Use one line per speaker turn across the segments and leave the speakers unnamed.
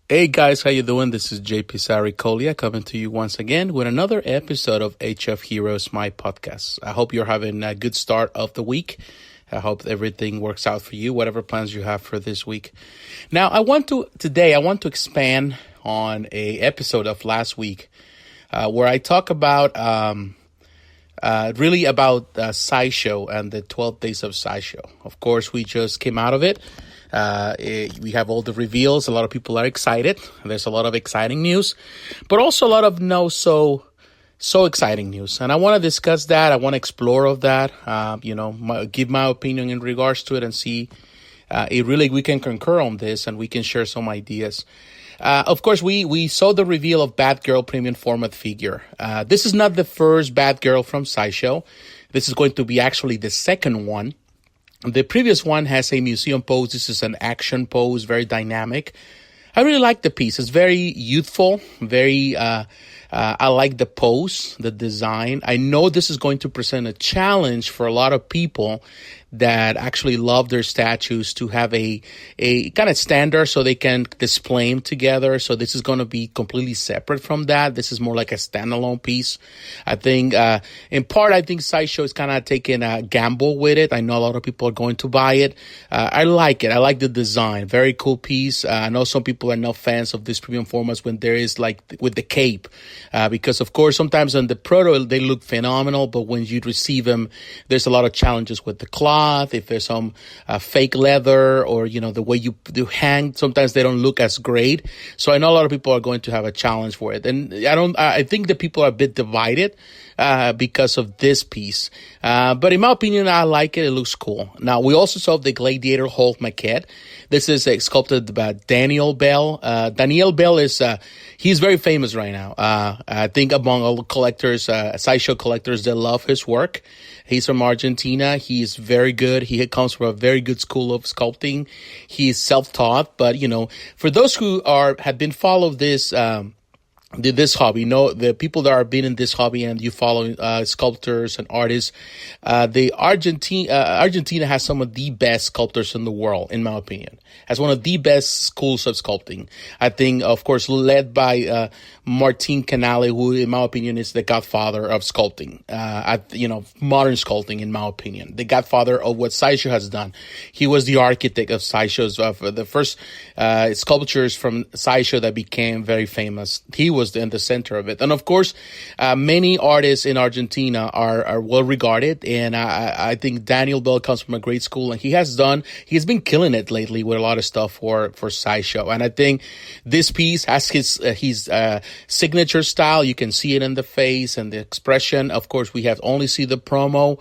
Hey guys, how you doing? This is JP Saricolia coming to you once again with another episode of HF Heroes, my podcast. I hope you're having a good start of the week. I hope everything works out for you, whatever plans you have for this week. Now, today I want to expand on a episode of last week where I talk about really about Sideshow and the 12 days of Sideshow. Of course, we just came out of it. We have all the reveals. A lot of people are excited. There's a lot of exciting news, but also a lot of so exciting news. And I want to discuss that. I want to explore of that, give my opinion in regards to it and see if really we can concur on this and we can share some ideas. Of course, we saw the reveal of Batgirl premium format figure. This is not the first Batgirl from Sideshow. This is going to be actually the second one. The previous one has a museum pose. This is an action pose, very dynamic. I really like the piece. It's very youthful, I like the pose, the design. I know this is going to present a challenge for a lot of people that actually love their statues to have a kind of standard so they can display them together. So this is going to be completely separate from that. This is more like a standalone piece. I think, in part, Sideshow is kind of taking a gamble with it. I know a lot of people are going to buy it. I like it. I like the design. Very cool piece. I know some people are not fans of these premium formats when there is like with the cape. Because of course, sometimes on the proto, they look phenomenal, but when you receive them, there's a lot of challenges with the cloth. If there's some fake leather or, the way you hang, sometimes they don't look as great. So I know a lot of people are going to have a challenge for it. And I think that people are a bit divided because of this piece. But in my opinion, I like it. It looks cool. Now, we also saw the Gladiator Hulk maquette. This is sculpted by Daniel Bell. Daniel Bell he's very famous right now. I think among all collectors, Sideshow collectors, they love his work. He's from Argentina. He is very good. He comes from a very good school of sculpting. He is self-taught, but for those who have been followed this hobby, the people that are been in this hobby and you follow sculptors and artists, Argentina has some of the best sculptors in the world, in my opinion. Has one of the best schools of sculpting. I think, of course, led by Martin Canale, who, in my opinion, is the godfather of sculpting. Modern sculpting, in my opinion, the godfather of what Sideshow has done. He was the architect of Sideshow's the first sculptures from Sideshow that became very famous. He was in the center of it. And of course, many artists in Argentina are well regarded. And I think Daniel Bell comes from a great school and he's been killing it lately with a lot of stuff for Sideshow. And I think this piece has his signature style. You can see it in the face and the expression. Of course, we have only see the promo.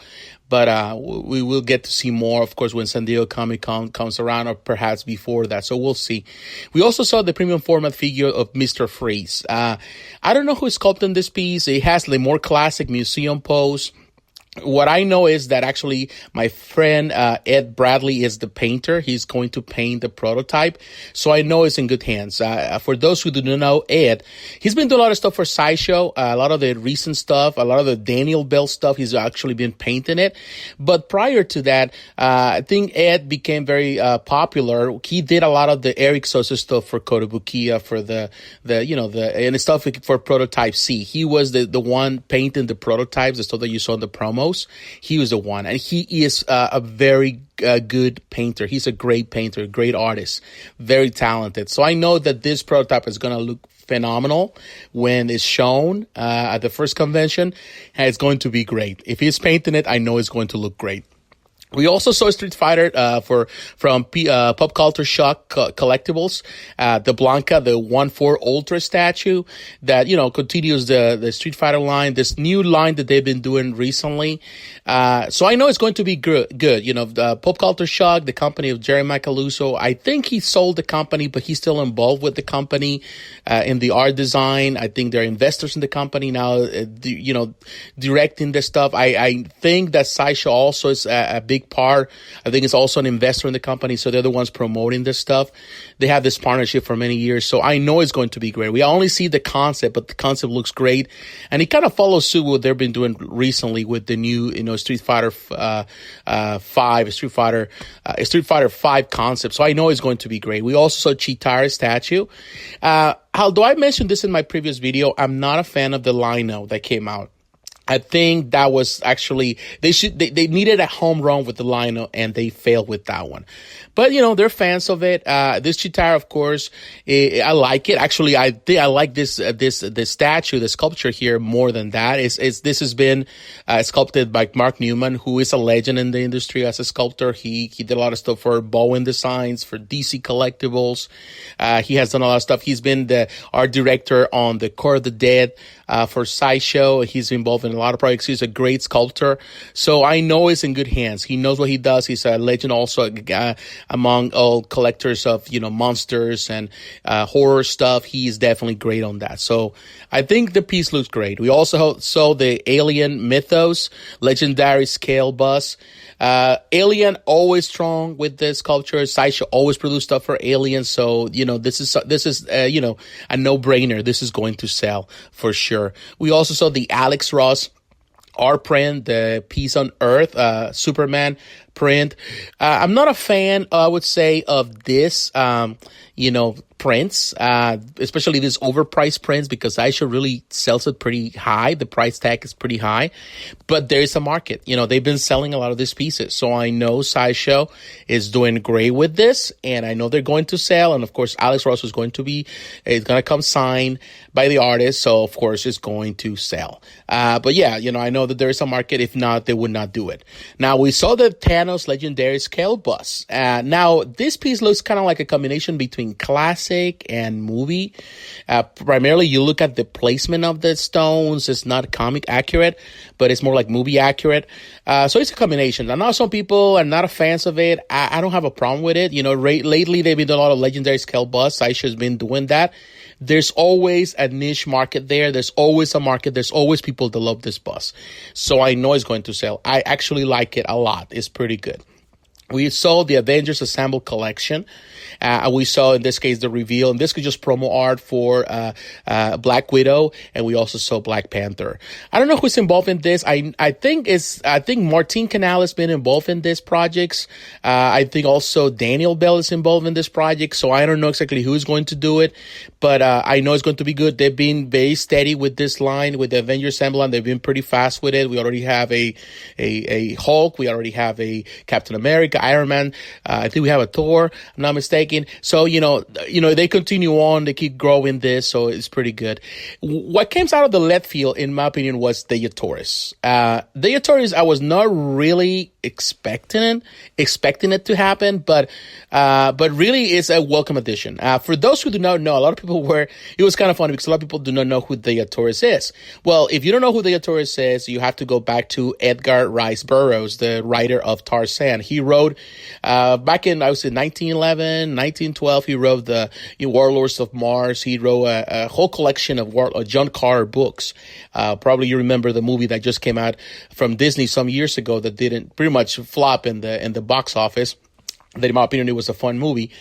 But we will get to see more, of course, when San Diego Comic-Con comes around or perhaps before that. So we'll see. We also saw the premium format figure of Mr. Freeze. I don't know who is sculpting this piece. It has the more classic museum pose. What I know is that actually my friend Ed Bradley is the painter. He's going to paint the prototype. So I know it's in good hands. For those who do not know Ed, he's been doing a lot of stuff for Sideshow, a lot of the recent stuff, a lot of the Daniel Bell stuff. He's actually been painting it. But prior to that, I think Ed became very popular. He did a lot of the Eric Sosa stuff for Kotobukiya, for and stuff for Prototype C. He was the one painting the prototypes, the stuff that you saw in the promo. He was the one, and he is a very good painter. He's a great painter, great artist, very talented. So I know that this prototype is going to look phenomenal when it's shown at the first convention, and it's going to be great. If he's painting it, I know it's going to look great. We also saw Street Fighter from Pop Culture Shock Collectibles, the Blanca, the 1/4 Ultra statue that continues the Street Fighter line, this new line that they've been doing recently. So I know it's going to be good. The Pop Culture Shock, the company of Jerry Macaluso. I think he sold the company, but he's still involved with the company in the art design. I think they're investors in the company now. Directing the stuff. I think that Sideshow also is a big big part. I think it's also an investor in the company, so they're the ones promoting this stuff. They have this partnership for many years, so I know it's going to be great. We only see the concept, but the concept looks great, and it kind of follows suit what they've been doing recently with the new, Street Fighter Street Fighter 5 concept. So I know it's going to be great. We also saw Chitara's statue. Although I mentioned this in my previous video, I'm not a fan of the Lino that came out. I think that was actually, they needed a home run with the Lino, and they failed with that one. But, they're fans of it. This Chitara, of course, I like it. Actually, I think I like this statue, the sculpture here more than that. This has been, sculpted by Mark Newman, who is a legend in the industry as a sculptor. He did a lot of stuff for Bowen Designs, for DC Collectibles. He has done a lot of stuff. He's been the art director on the Core of the Dead, for Sideshow. He's involved in a lot of projects. He's a great sculptor. So I know he's in good hands. He knows what he does. He's a legend also among all collectors of, monsters and horror stuff. He is definitely great on that. So I think the piece looks great. We also saw the Alien Mythos Legendary Scale Bus. Alien always strong with the sculpture. Sideshow always produce stuff for Alien. So, this is a no-brainer. This is going to sell for sure. We also saw the Alex Ross art print, the Peace on Earth, Superman print. I'm not a fan, I would say, of this, prints, especially these overpriced prints, because Sideshow really sells it pretty high. The price tag is pretty high, but there is a market. They've been selling a lot of these pieces. So I know Sideshow is doing great with this, and I know they're going to sell. And of course, Alex Ross is going to come signed by the artist. So of course, it's going to sell. But yeah, I know that there is a market. If not, they would not do it. Now we saw the Thanos Legendary Scale Bus. Now this piece looks kind of like a combination between classic and movie. Primarily, you look at the placement of the stones. It's not comic accurate, but it's more like movie accurate. So it's a combination. I know some people are not fans of it. I don't have a problem with it. Lately they've been doing a lot of Legendary Scale Bus. Sideshow's been doing that. There's always a niche market there. There's always a market. There's always people that love this bus. So I know it's going to sell. I actually like it a lot. It's pretty good. We saw the Avengers Assemble collection. We saw, in this case, the reveal. And this was just promo art for Black Widow. And we also saw Black Panther. I don't know who's involved in this. I think Martin Canal has been involved in these projects. I think also Daniel Bell is involved in this project. So I don't know exactly who's going to do it. But I know it's going to be good. They've been very steady with this line, with the Avengers Assemble, and they've been pretty fast with it. We already have a Hulk. We already have a Captain America, Iron Man. I think we have a Thor, I'm not mistaken. So, they continue on. They keep growing this. So it's pretty good. What came out of the left field, in my opinion, was Daya Torres. Daya Torres, I was not really expecting it to happen, but really it's a welcome addition. For those who do not know, a lot of people it was kind of funny because a lot of people do not know who Daya Torres is. Well, if you don't know who Daya Torres is, you have to go back to Edgar Rice Burroughs, the writer of Tarzan. He wrote, back in, I would say 1911, 1912, he wrote the Warlords of Mars. He wrote a whole collection of John Carter books. Probably you remember the movie that just came out from Disney some years ago that didn't pretty much flop in the box office. That, in my opinion, it was a fun movie.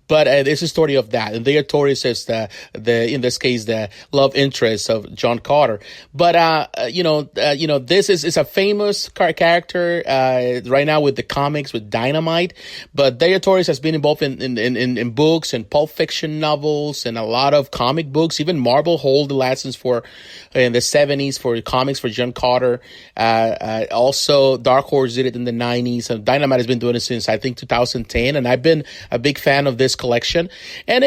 But it's a story of that. And Daya Torres is in this case, the love interest of John Carter. But, this is a famous character, right now with the comics, with Dynamite. But Daya Torres has been involved in books and Pulp Fiction novels and a lot of comic books. Even Marvel hold the license in the 70s for comics for John Carter. Also Dark Horse did it in the 90s. And Dynamite has been doing it since, I think, 2010. And I've been a big fan of this collection. And,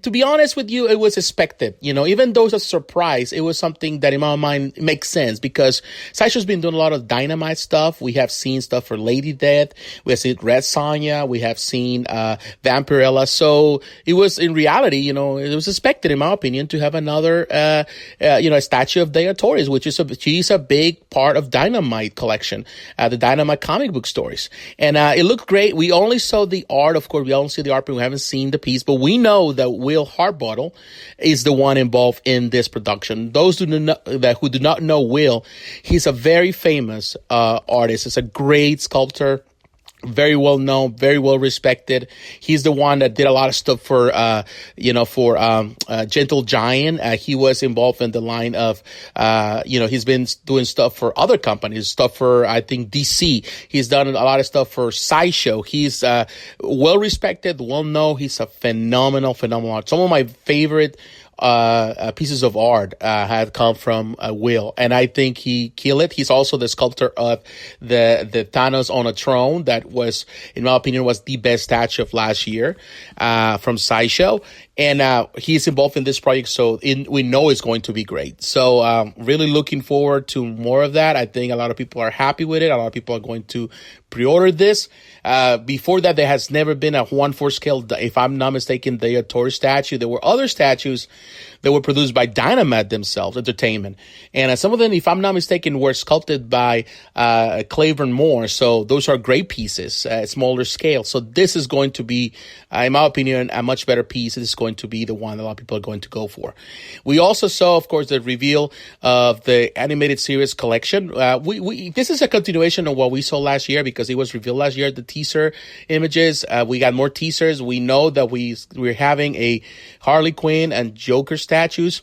to be honest with you, it was expected. Even though it's a surprise, it was something that in my mind makes sense because Sideshow's been doing a lot of Dynamite stuff. We have seen stuff for Lady Death. We have seen Red Sonja. We have seen Vampirella. So it was, in reality, it was expected, in my opinion, to have another, a statue of Daya Torres, which is she's a big part of Dynamite collection, the Dynamite comic book stories. And it looked great. We only saw the art. Of course, we only see the art, but we haven't seen the piece. But we know that Will Harbottle is the one involved in this production. Those who do not know Will, he's a very famous artist. He's a great sculptor. Very well known, very well respected. He's the one that did a lot of stuff for, Gentle Giant. He was involved in the line of, he's been doing stuff for other companies, stuff for, I think, DC. He's done a lot of stuff for Sideshow. He's, well respected, well known. He's a phenomenal art. Some of my favorite pieces of art had come from Will, and I think he killed it. He's also the sculptor of the Thanos on a throne that was, in my opinion, was the best statue of last year from Sideshow. And he's involved in this project, so we know it's going to be great. So really looking forward to more of that. I think a lot of people are happy with it. A lot of people are going to pre-order this. Before that, there has never been a 1/4 scale, if I'm not mistaken, the Thor statue. There were other statues that were produced by Dynamite themselves, Entertainment. And some of them, if I'm not mistaken, were sculpted by Claiborne Moore. So those are great pieces, smaller scale. So this is going to be, in my opinion, a much better piece. This is going to be the one that a lot of people are going to go for. We also saw, of course, the reveal of the animated series collection. This is a continuation of what we saw last year because it was revealed last year, the teaser images. We got more teasers. We know that we're having a Harley Quinn and Joker statues.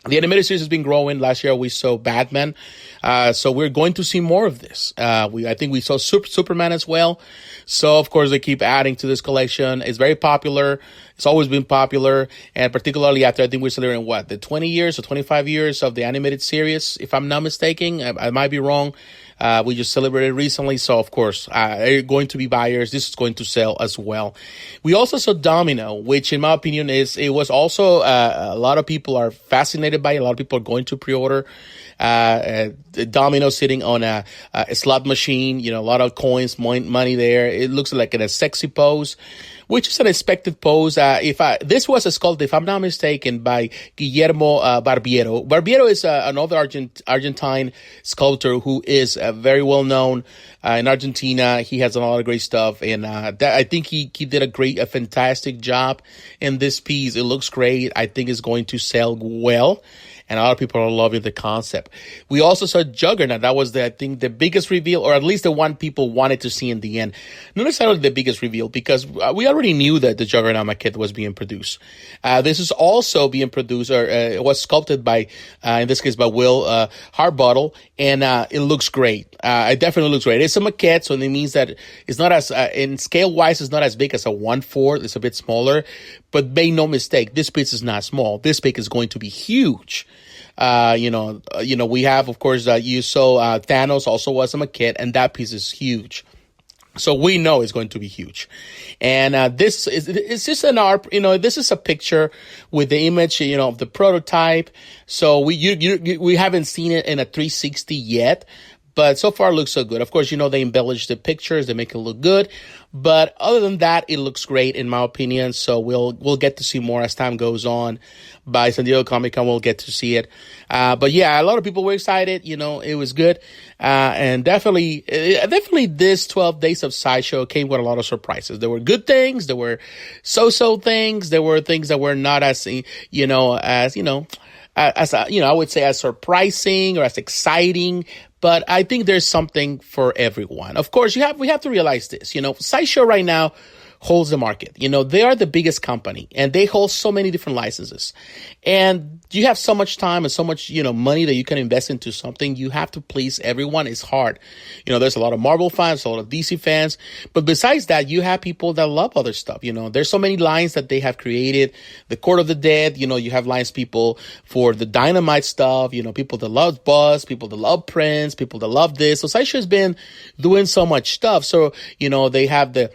The animated series has been growing. Last year we saw Batman. So we're going to see more of this. I think we saw Superman as well. So of course they keep adding to this collection. It's very popular. It's always been popular. And particularly after, I think we're celebrating the 20 years or 25 years of the animated series, if I'm not mistaken. I might be wrong. We just celebrated recently. So of course, they're going to be buyers. This is going to sell as well. We also saw Domino, which in my opinion it was also, a lot of people are fascinated by it. A lot of people are going to pre-order. Domino sitting on a slot machine, a lot of coins, money there. It looks like in a sexy pose, which is an expected pose. This was a sculpt, if I'm not mistaken, by Guillermo Barbiero. Barbiero is another Argentine sculptor who is very well known in Argentina. He has done a lot of great stuff, and I think he did a fantastic job in this piece. It looks great. I think it's going to sell well. And a lot of people are loving the concept. We also saw Juggernaut. That was, I think, the biggest reveal, or at least the one people wanted to see in the end. Not necessarily the biggest reveal, because we already knew that the Juggernaut maquette was being produced. This is also being produced, or it was sculpted by, in this case, by Will Harbottle, and it looks great. It definitely looks great. It's a maquette, so it means that it's not as, in scale-wise, it's not as big as a 1/4. It's a bit smaller. But make no mistake, this piece is not small. This piece is going to be huge. We have, of course, you saw Thanos also was a maquette, and that piece is huge. So we know it's going to be huge. And it's just an art, this is a picture with the image, of the prototype. So we haven't seen it in a 360 yet. But so far it looks so good. Of course, they embellish the pictures, they make it look good. But other than that, it looks great in my opinion. So we'll get to see more as time goes on. By San Diego Comic-Con, we'll get to see it. But yeah, a lot of people were excited. It was good. And definitely this 12 days of Sideshow came with a lot of surprises. There were good things. There were so-so things. There were things that were not as, I would say as surprising or as exciting. But I think there's something for everyone. Of course, we have to realize this. Sideshow right now holds the market. They are the biggest company, and they hold so many different licenses. And you have so much time and so much, money that you can invest into something. You have to please everyone. It's hard. There's a lot of Marvel fans, a lot of DC fans. But besides that, you have people that love other stuff. There's so many lines that they have created. The Court of the Dead, you have lines people for the Dynamite stuff, people that love Buzz, people that love Prince, people that love this. So Sideshow has been doing so much stuff. So, they have the,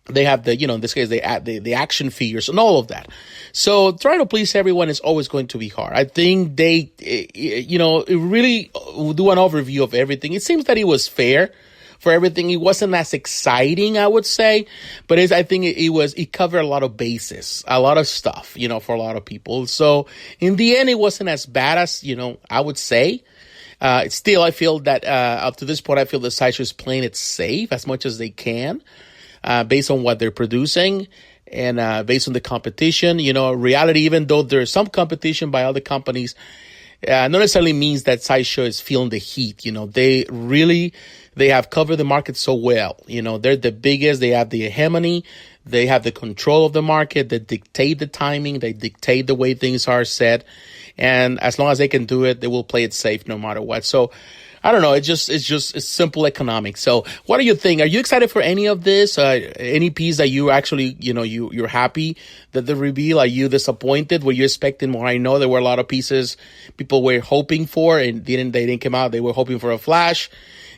in this case, they add the action figures and all of that. So trying to please everyone is always going to be hard. I think they, really do an overview of everything. It seems that it was fair for everything. It wasn't as exciting, I would say, but I think it covered a lot of bases, a lot of stuff, for a lot of people. So in the end, it wasn't as bad as, I would say. Still, I feel that, up to this point, I feel the Sideshow is playing it safe as much as they can. Based on what they're producing and based on the competition, reality, even though there's some competition by other companies, not necessarily means that Sideshow is feeling the heat. They have covered the market so well. They're the biggest. They have the hegemony. They have the control of the market. They dictate the timing. They dictate the way things are set. And as long as they can do it, they will play it safe no matter what. So I don't know. It's simple economics. So what do you think? Are you excited for any of this? Any piece that you actually, you're happy that the reveal? Are you disappointed? Were you expecting more? I know there were a lot of pieces people were hoping for and they didn't come out. They were hoping for a flash.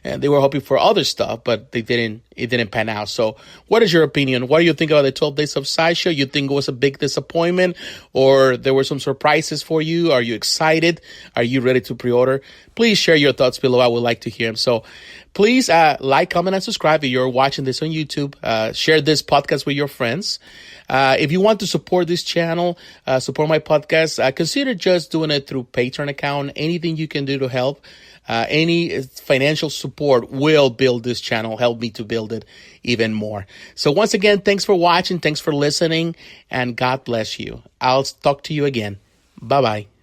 And they were hoping for other stuff, but it didn't pan out. So what is your opinion? What do you think about the 12 days of Sideshow? You think it was a big disappointment or there were some surprises for you? Are you excited? Are you ready to pre-order? Please share your thoughts below. I would like to hear them. So please like, comment, and subscribe if you're watching this on YouTube. Share this podcast with your friends. If you want to support this channel, support my podcast, consider just doing it through Patreon account. Anything you can do to help. Any financial support will build this channel, help me to build it even more. So once again, thanks for watching. Thanks for listening, and God bless you. I'll talk to you again. Bye-bye.